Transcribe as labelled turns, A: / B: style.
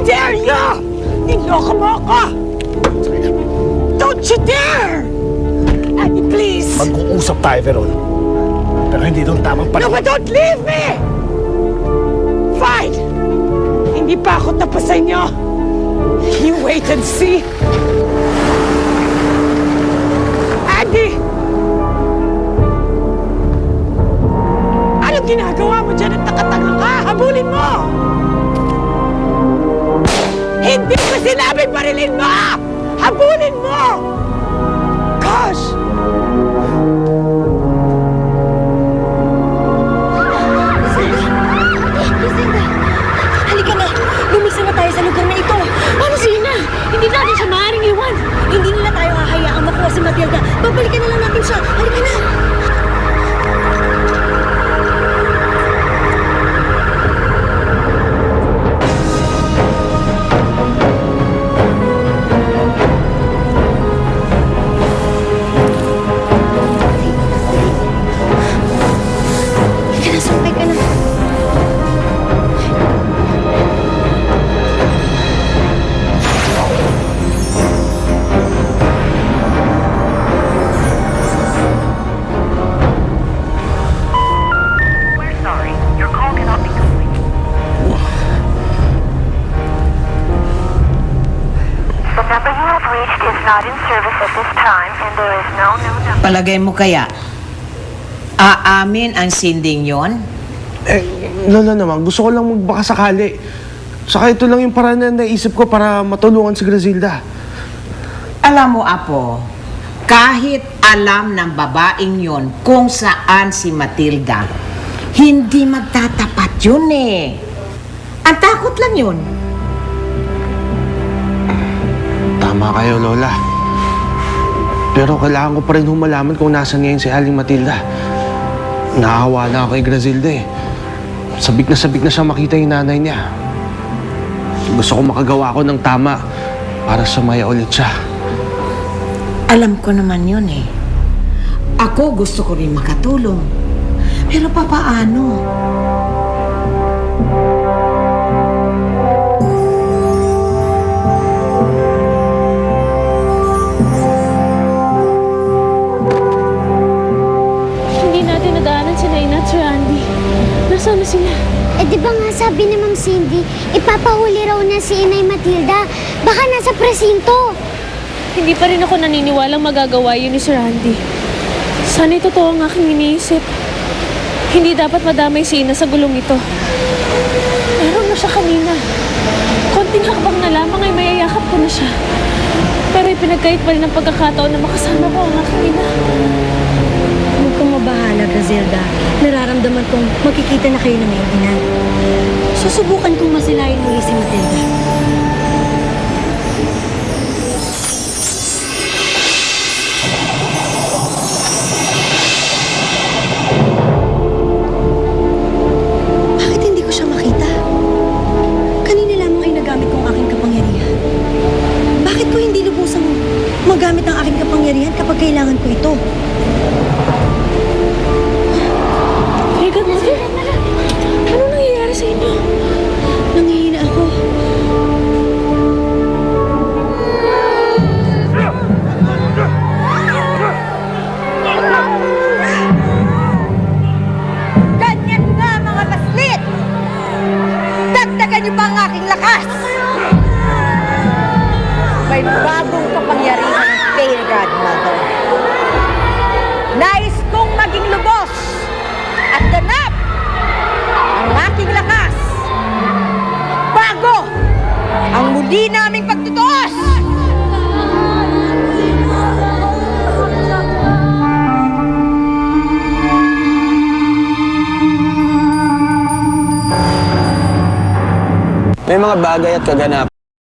A: dare you! Niloko mo ako! Don't you dare! Andy, please!
B: Mag-uusap tayo, Veron. Pero hindi doon tamang
A: No,
B: panahon.
A: but don't leave me! Fine! Hindi pa ako tapos sa inyo. You wait and see. Andy! Anong ginagawa mo dyan at nakatanga ka? Habulin mo! Hindi ko sinabing barilin mo! Habulin mo! Gosh!
C: Lucinda! Halika na! Lumisa na tayo sa lugar na ito!
D: Ano, Sina? Hindi natin siya maaaring iwan.
C: Hindi nila tayo hahayaang makuha si Matilda. Babalikan na lang natin siya. Halika na! Halika na, sumpay ka na.
E: We're sorry. Your call cannot be completed. The number you have reached is not in service at this time, and there is no new number.
F: Palagay mo kaya, aamin ang sinding yon?
G: Lola naman, gusto ko lang magbakasakali. Saka ito lang yung paraan na naisip ko para matulungan si Grazilda.
F: Alam mo, Apo, kahit alam ng babaeng yon kung saan si Matilda, hindi magtatapat yun eh. Ang takot lang yun.
G: Tama kayo, Lola. Pero kailangan ko pa rin humalaman kung nasan ngayon si Aling Matilda. Naawa na ako kay Grazilda eh. Sabik na siya makita yung nanay niya. Gusto ko makagawa ko ng tama para sumaya ulit siya.
F: Alam ko naman yun eh. Ako gusto ko rin makatulong. Pero papaano?
D: Hindi natin nadaanan si Naina at Sir Andy. Nasaan na sila?
C: Eh di ba nga sabi ni Ma'am Cindy, ipapahuli raw na si Inay Matilda. Baka nasa presinto.
D: Hindi pa rin ako naniniwalang magagawa yun ni Sir Andy. Sana'y totoo ang aking iniisip. Hindi dapat madamay si Ina sa gulong ito. Meron na siya kanina. Konting hakbang na lamang ay mayayakap ko na siya. Pero ipinagkait pa rin ang pagkakataon na makasama ko ang aking ina.
C: Huwag kang mabahala, Grazilda. Nararamdaman kong magkikita na kayo ng iyong ina. Susubukan kong masilayan muli si Matilda. Bakit hindi ko siya makita? Kanina lamang ay nagamit ko ang aking kapangyarihan. Bakit ko hindi lubusang magamit ang aking kapangyarihan kapag kailangan ko ito?
D: Teka, Mother. Ano nangyayari sa inyo?
C: Nangihina ako.
A: Ganyan nga, mga baslit! Dagdagan niyo pa ang aking lakas! May bagong kapangyarihan ng Fairy Godmother. Nais kong maging lubos at ganap ang aking lakas. Bago ang muli naming pagtutuos!
H: May mga bagay at kaganap